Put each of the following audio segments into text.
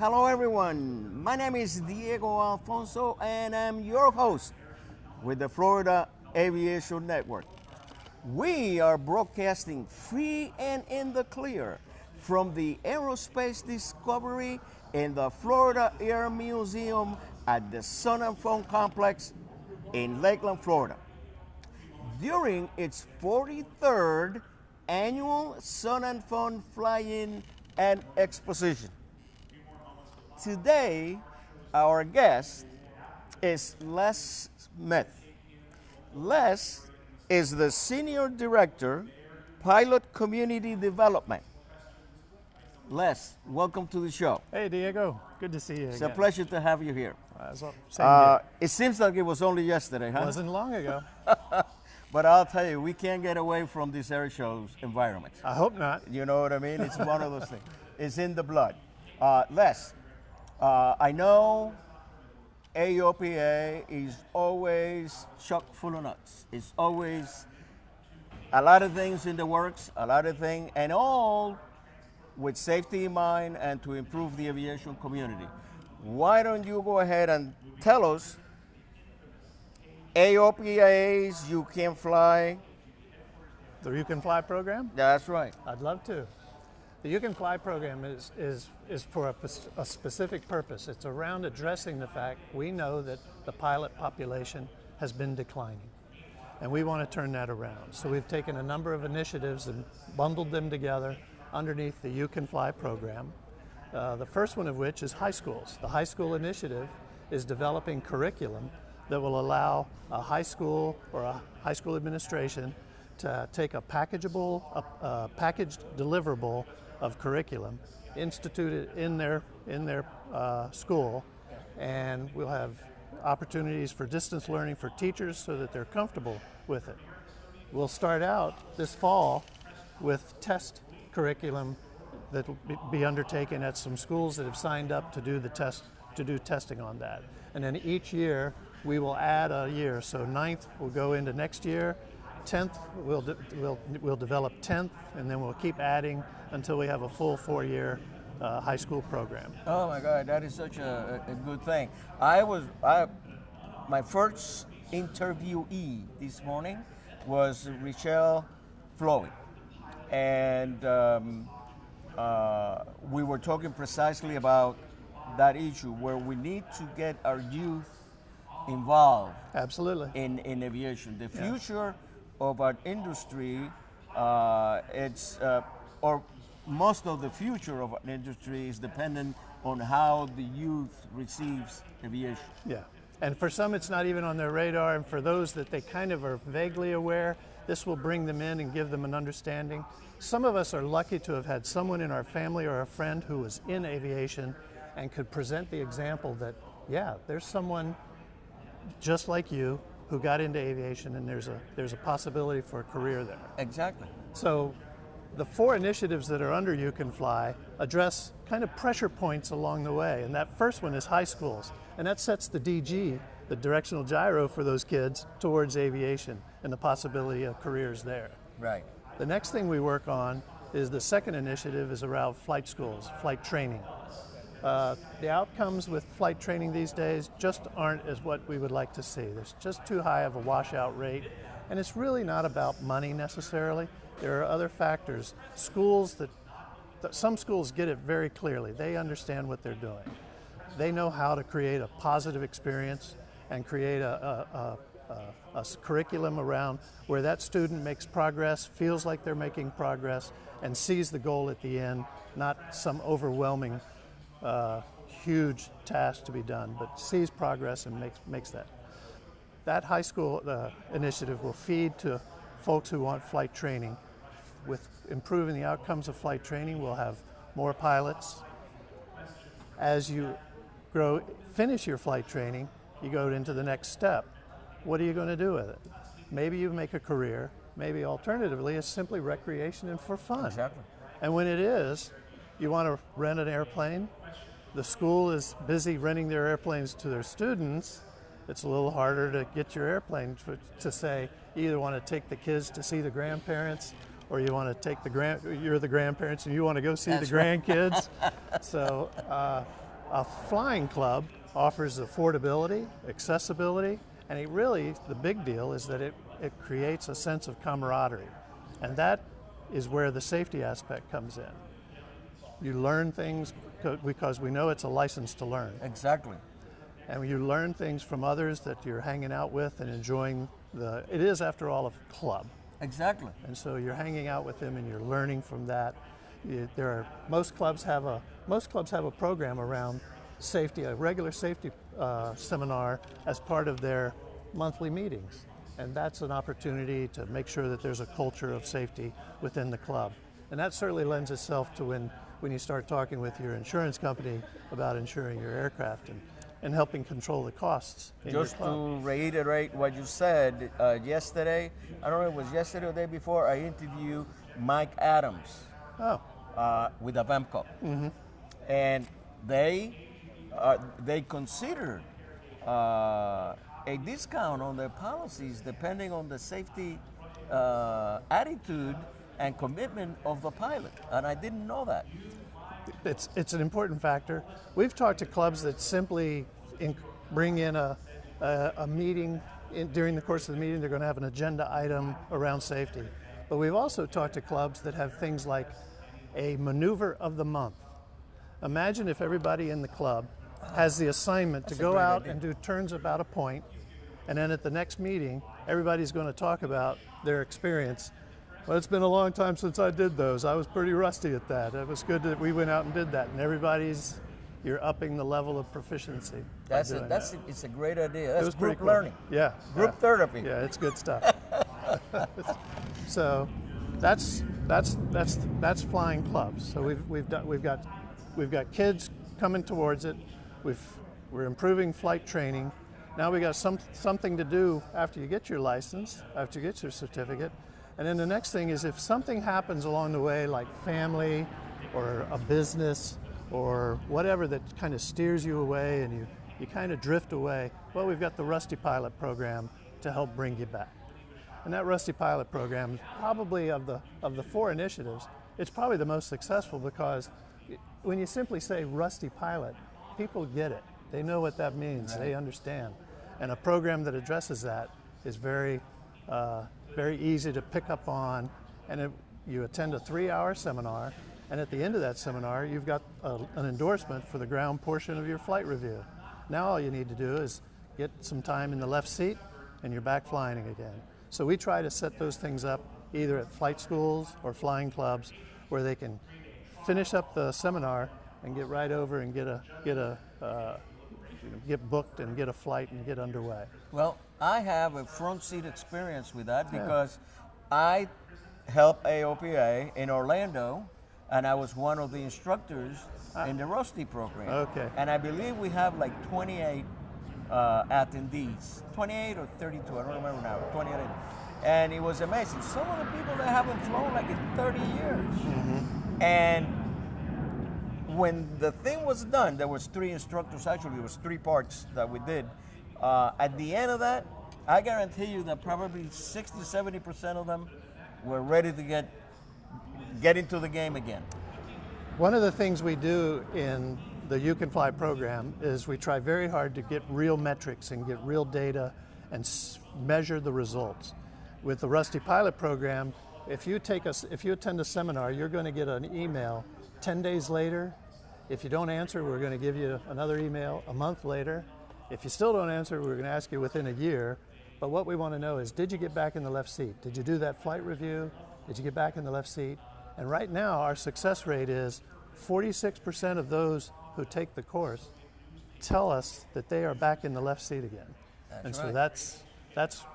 Hello everyone, my name is Diego Alfonso and I'm your host with the Florida Aviation Network. We are broadcasting free and in the clear from the Aerospace Discovery in the Florida Air Museum at the Sun and Fun Complex in Lakeland, Florida. During its 43rd annual Sun and Fun Fly-In and Exposition. Today, our guest is Les Smith. Les is the Senior Director, Pilot Community Development. Les, welcome to the show. Hey, Diego. Good to see you again. It's a pleasure to have you here. Same here. It seems like it was only yesterday, huh? Wasn't long ago. But I'll tell you, we can't get away from this air show's environment. I hope not. You know what I mean? It's one of those things. It's in the blood. Les, I know AOPA is always chock full of nuts. It's always a lot of things in the works, and all with safety in mind and to improve the aviation community. Why don't you go ahead and tell us AOPA's You Can Fly? The You Can Fly program? That's right. I'd love to. The You Can Fly program is for a specific purpose. It's around addressing the fact we know that the pilot population has been declining, and we want to turn that around. So we've taken a number of initiatives and bundled them together underneath the You Can Fly program. The first one of which is high schools. The high school initiative is developing curriculum that will allow a high school or a high school administration to take a packaged deliverable of curriculum, institute it in their school, and we'll have opportunities for distance learning for teachers so that they're comfortable with it. We'll start out this fall with test curriculum that will be undertaken at some schools that have signed up to do testing on that. And then each year we will add a year. So 9th will go into next year, 10th we'll develop 10th, and then we'll keep adding until we have a full 4-year high school program. Oh my God, that is such a good thing. My first interviewee this morning was Richelle Floyd, and we were talking precisely about that issue where we need to get our youth involved. Absolutely. In aviation. The Yeah. future of our industry, or most of the future of our industry is dependent on how the youth receives aviation. Yeah, and for some it's not even on their radar, and for those that they kind of are vaguely aware, this will bring them in and give them an understanding. Some of us are lucky to have had someone in our family or a friend who was in aviation and could present the example that, yeah, there's someone just like you who got into aviation, and there's a possibility for a career there. Exactly. So the 4 initiatives that are under You Can Fly address kind of pressure points along the way, and that first one is high schools, and that sets the DG, the directional gyro, for those kids towards aviation and the possibility of careers there. Right. The next thing we work on is the second initiative is around flight schools, flight training. The outcomes with flight training these days just aren't as what we would like to see. There's just too high of a washout rate, and it's really not about money necessarily. There are other factors. Some schools get it very clearly. They understand what they're doing. They know how to create a positive experience and create a curriculum around where that student makes progress, feels like they're making progress, and sees the goal at the end, not some overwhelming huge task to be done, but sees progress and makes that. That high school initiative will feed to folks who want flight training. With improving the outcomes of flight training, we'll have more pilots. As you finish your flight training, you go into the next step. What are you going to do with it? Maybe you make a career. Maybe alternatively, it's simply recreation and for fun. Exactly. And when it is, you want to rent an airplane. The school is busy renting their airplanes to their students. It's a little harder to get your airplane to say you either want to take the kids to see the grandparents, or you want to take you're the grandparents and you want to go see the grandkids. So A flying club offers affordability, accessibility, and it really, the big deal is that it creates a sense of camaraderie. And that is where the safety aspect comes in. You learn things because we know it's a license to learn. Exactly. And you learn things from others that you're hanging out with and enjoying it is after all a club. Exactly. And so you're hanging out with them and you're learning from that. Most clubs have a program around safety, a regular safety seminar as part of their monthly meetings. And that's an opportunity to make sure that there's a culture of safety within the club. And that certainly lends itself to when you start talking with your insurance company about insuring your aircraft and helping control the costs in your club. Just to reiterate what you said, yesterday, I don't know if it was yesterday or the day before, I interviewed Mike Adams with Avamco. Mm-hmm. And they considered a discount on their policies depending on the safety attitude and commitment of the pilot, and I didn't know that. It's an important factor. We've talked to clubs that simply bring in a meeting. During the course of the meeting, they're going to have an agenda item around safety. But we've also talked to clubs that have things like a maneuver of the month. Imagine if everybody in the club has the assignment to go out and do turns about a point, and then at the next meeting, everybody's going to talk about their experience. Well, it's been a long time since I did those. I was pretty rusty at that. It was good that we went out and did that, and you're upping the level of proficiency. It's a great idea. That's group cool. learning. Yeah. Group therapy. Yeah, it's good stuff. So that's flying clubs. So we've got kids coming towards it. We're improving flight training. Now we got something to do after you get your license, after you get your certificate. And then the next thing is if something happens along the way, like family or a business or whatever that kind of steers you away and you kind of drift away, well, we've got the Rusty Pilot program to help bring you back. And that Rusty Pilot program is probably of the four initiatives, it's probably the most successful because when you simply say Rusty Pilot, people get it. They know what that means. Right. They understand. And a program that addresses that is very easy to pick up on. And you attend a 3-hour seminar, and at the end of that seminar, you've got an endorsement for the ground portion of your flight review. Now all you need to do is get some time in the left seat, and you're back flying again. So we try to set those things up either at flight schools or flying clubs where they can finish up the seminar and get right over and get booked and get a flight and get underway. Well, I have a front seat experience with that because I helped AOPA in Orlando, and I was one of the instructors in the Rusty program. Okay. And I believe we have like 28 attendees, 28 or 32, I don't remember now, 28. And it was amazing. Some of the people that haven't flown like in 30 years. Mm-hmm. And when the thing was done, there was 3 instructors, actually it was 3 parts that we did. At the end of that, I guarantee you that probably 60-70% of them were ready to get into the game again. One of the things we do in the You Can Fly program is we try very hard to get real metrics and get real data and measure the results. With the Rusty Pilot program, if you attend a seminar, you're going to get an email 10 days later. If you don't answer, we're going to give you another email a month later. If you still don't answer, we're going to ask you within a year. But what we want to know is, did you get back in the left seat? Did you do that flight review? Did you get back in the left seat? And right now, our success rate is 46% of those who take the course tell us that they are back in the left seat again. So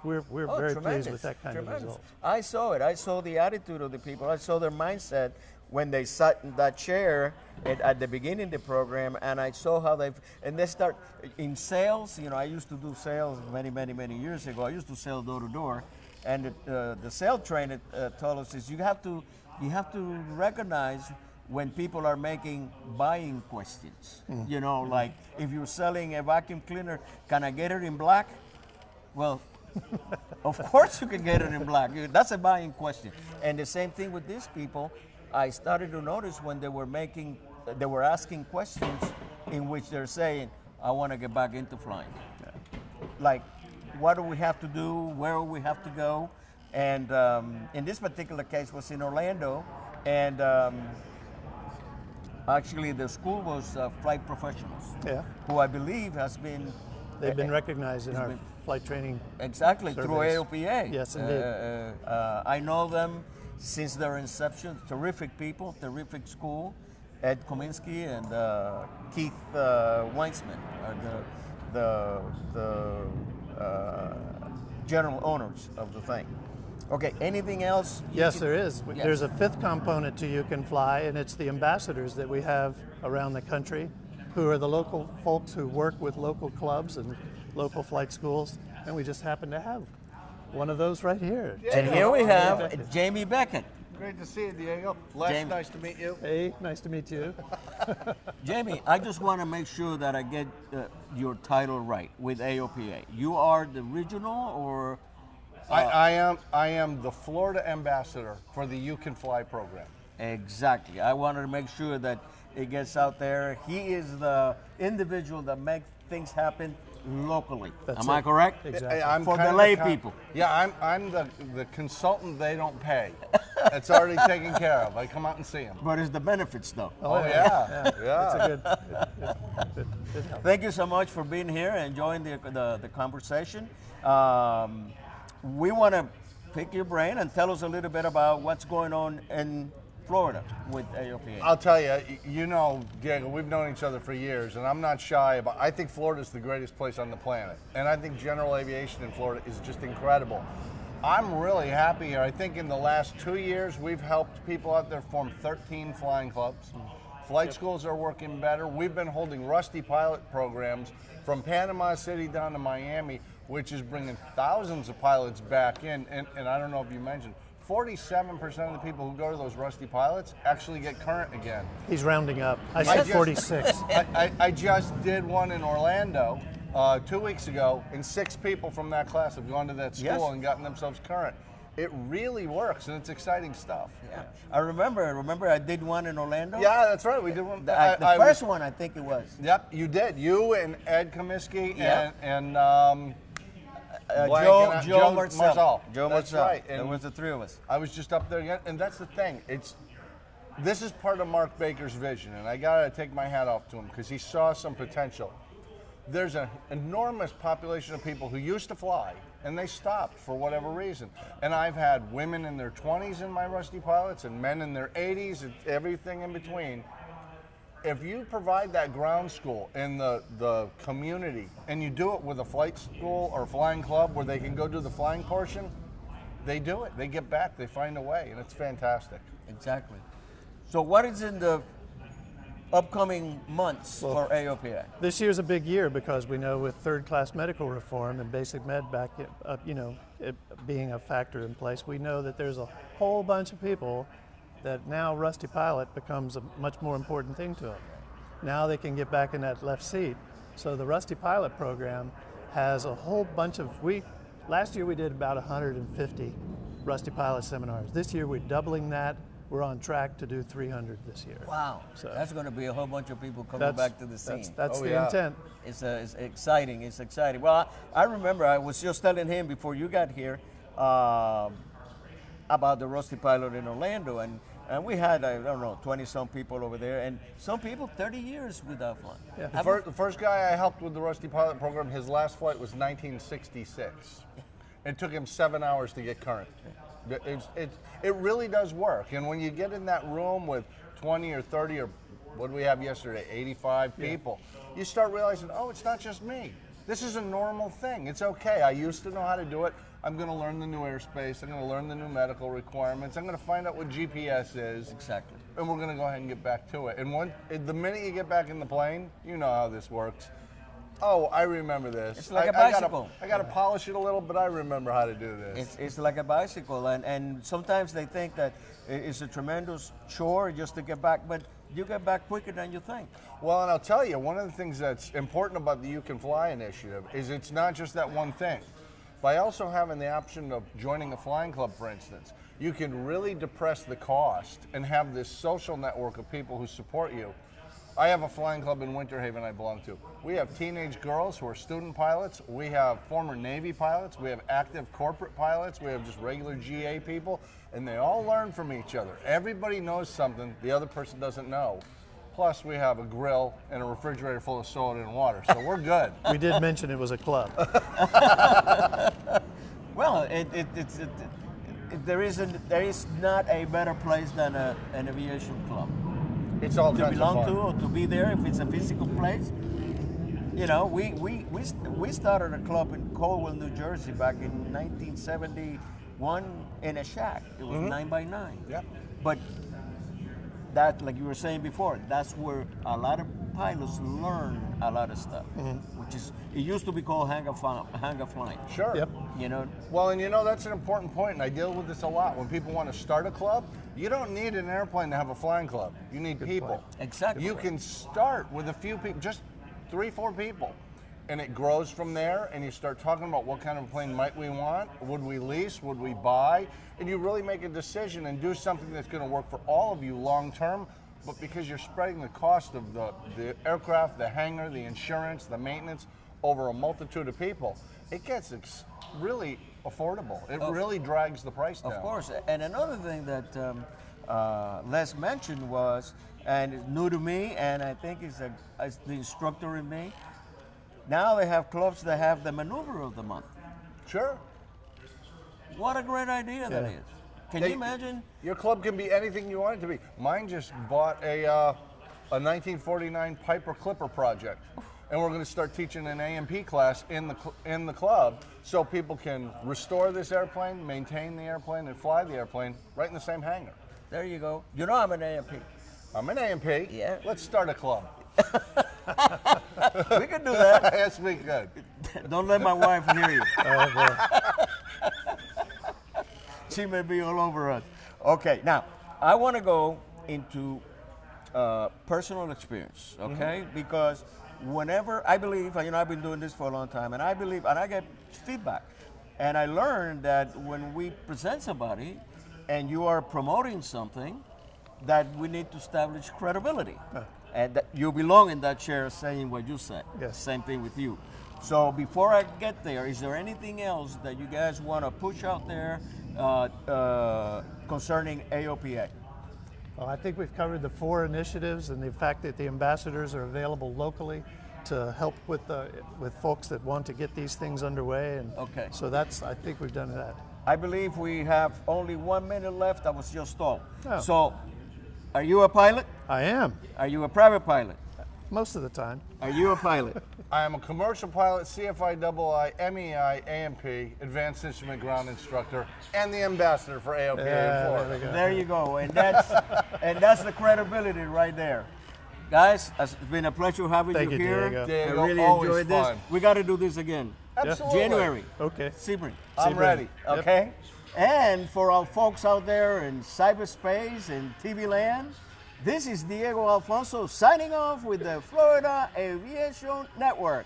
we're very pleased with that kind of result. I saw it. I saw the attitude of the people. I saw their mindset when they sat in that chair at the beginning of the program, and I saw how they start in sales. You know, I used to do sales many years ago. I used to sell door to door, and the sales trainer told us is you have to recognize when people are making buying questions. You know, like if you're selling a vacuum cleaner, can I get it in black? Well, of course you can get it in black. That's a buying question. And the same thing with these people. I started to notice when they were asking questions in which they're saying, I want to get back into flying. Like, what do we have to do? Where do we have to go? And in this particular case was in Orlando, and actually the school was Flight Professionals, who I believe has been... They've been recognized in our flight training Exactly, surveys. through AOPA. Yes, indeed. I know them since their inception. Terrific people, terrific school. Ed Kominsky and Keith Weinsman are the general owners of the thing. Okay, anything else? Yes, there is. Yes. There's a fifth component to You Can Fly, and it's the ambassadors that we have around the country, who are the local folks who work with local clubs and local flight schools, and we just happen to have one of those right here. And here we have Jamie Beckett. Great to see you, Diego. Les, nice to meet you. Hey, nice to meet you. Jamie, I just want to make sure that I get your title right with AOPA. You are the regional, or? I am the Florida ambassador for the You Can Fly program. Exactly. I wanted to make sure that it gets out there. He is the individual that makes things happen locally. Am I correct? Exactly. I'm For kind the of lay people. Yeah, I'm the consultant they don't pay. It's already taken care of. I come out and see them. But it's the benefits, though. Oh, yeah. It's a good help. Thank you so much for being here and enjoying the conversation. We want to pick your brain and tell us a little bit about what's going on in Florida with AOPA. I'll tell you, you know, Diego, we've known each other for years, and I'm not shy about. I think Florida is the greatest place on the planet, and I think general aviation in Florida is just incredible. I'm really happy here. I think in the last 2 years, we've helped people out there form 13 flying clubs. Flight schools are working better. We've been holding Rusty pilot programs from Panama City down to Miami, which is bringing thousands of pilots back in. And I don't know if you mentioned, 47% of the people who go to those Rusty pilots actually get current again. He's rounding up. I said 46. I just did one in Orlando 2 weeks ago, and 6 people from that class have gone to that school and gotten themselves current. It really works, and it's exciting stuff. Yeah. I remember I did one in Orlando. Yeah, that's right. We did one. The first one, I think it was. Yep, you did. You and Ed Comiskey and Joe Marcel. That's right. And it was the 3 of us. I was just up there again, and that's the thing. This is part of Mark Baker's vision, and I gotta take my hat off to him because he saw some potential. There's an enormous population of people who used to fly, and they stopped for whatever reason. And I've had women in their 20s in my Rusty pilots, and men in their 80s, and everything in between. If you provide that ground school in the community, and you do it with a flight school or flying club where they can go do the flying portion, they do it. They get back. They find a way, and it's fantastic. Exactly. So what is in the upcoming months for AOPA? This year's a big year because we know with third-class medical reform and basic med back, it being a factor in place, we know that there's a whole bunch of people that now Rusty Pilot becomes a much more important thing to them. Now they can get back in that left seat. So the Rusty Pilot program has a whole bunch of, last year we did about 150 Rusty Pilot seminars. This year we're doubling that. We're on track to do 300 this year. Wow, so that's going to be a whole bunch of people coming back to the scene. That's the intent. It's exciting, it's exciting. Well, I remember I was just telling him before you got here about the Rusty Pilot in Orlando, and we had, I don't know, 20-some people over there, and some people 30 years without flying. Yeah. The first guy I helped with the Rusty Pilot program, his last flight was 1966. It took him 7 hours to get current. It really does work, and when you get in that room with 20 or 30 or what did we have yesterday, 85 people, you start realizing, oh, it's not just me. This is a normal thing. It's okay. I used to know how to do it. I'm going to learn the new airspace. I'm going to learn the new medical requirements. I'm going to find out what GPS is. Exactly. And we're going to go ahead and get back to it. And the minute you get back in the plane, you know how this works. Oh, I remember this. It's like a bicycle. I got to polish it a little, but I remember how to do this. It's like a bicycle, and sometimes they think that it's a tremendous chore just to get back, but you get back quicker than you think. Well, and I'll tell you, one of the things that's important about the You Can Fly initiative is it's not just that one thing. By also having the option of joining a flying club, for instance, you can really depress the cost and have this social network of people who support you. I have a flying club in Winter Haven I belong to. We have teenage girls who are student pilots. We have former Navy pilots. We have active corporate pilots. We have just regular GA people. And they all learn from each other. Everybody knows something the other person doesn't know. Plus, we have a grill and a refrigerator full of soda and water. So we're good. We did mention it was a club. Well, there is not a better place than an aviation club It's all to kinds of belong fun. to or to be there if it's a physical place. You know, we started a club in Colwell, New Jersey back in 1971 in a shack. It was 9x9. Yeah. But that, like you were saying before, that's where a lot of pilots learn a lot of stuff, which is, it used to be called hangar flying. Sure. Yep. You know, Well, and you know, that's an important point, and I deal with this a lot. When people want to start a club, you don't need an airplane to have a flying club. You need people. point. Exactly. You can start with a few people, just 3-4 people, and it grows from there, and you start talking about what kind of plane might we want, would we lease, would we buy, and you really make a decision and do something that's going to work for all of you long term. But because you're spreading the cost of the aircraft, the hangar, the insurance, the maintenance over a multitude of people, it gets really affordable. It really drags the price down. Of course. And another thing that Les mentioned was, and it's new to me, and I think it's the instructor in me, now they have clubs that have the maneuver of the month. Sure. What a great idea that Yeah. is. Can Hey, you imagine? Your club can be anything you want it to be. Mine just bought a 1949 Piper Clipper project, and we're going to start teaching an A&P class in the club, so people can restore this airplane, maintain the airplane, and fly the airplane right in the same hangar. There you go. You know I'm an A&P. I'm an A&P. Yeah. Let's start a club. We can do that. Yes, we could. Don't let my wife hear you. Oh, boy. She may be all over us. Okay, now I want to go into personal experience, okay? Because whenever I believe, you know, I've been doing this for a long time, and I believe, and I get feedback, and I learned that when we present somebody, and you are promoting something, that we need to establish credibility, and that you belong in that chair saying what you said. Yes. Same thing with you. So before I get there, is there anything else that you guys want to push out there concerning AOPA? Well, I think we've covered the 4 initiatives and the fact that the ambassadors are available locally to help with folks that want to get these things underway. And Okay. so I think we've done that. I believe we have only 1 minute left. I was just told. Oh. So, are you a pilot? I am, Are you a private pilot? most of the time. Are you a pilot? I am a commercial pilot, CFI MEI, A&P, Advanced Instrument Ground Instructor, and the ambassador for AOPA in There Florida. we go. There you go, and that's the credibility right there. Guys, it's been a pleasure having Thank you you, here. Diego. Diego, I really always enjoyed this. fun. We got to do this again. Absolutely. January. Okay. Sebring. I'm Sebring. ready. Yep. Okay? And for our folks out there in cyberspace and TV land, this is Diego Alfonso signing off with the Florida Aviation Network.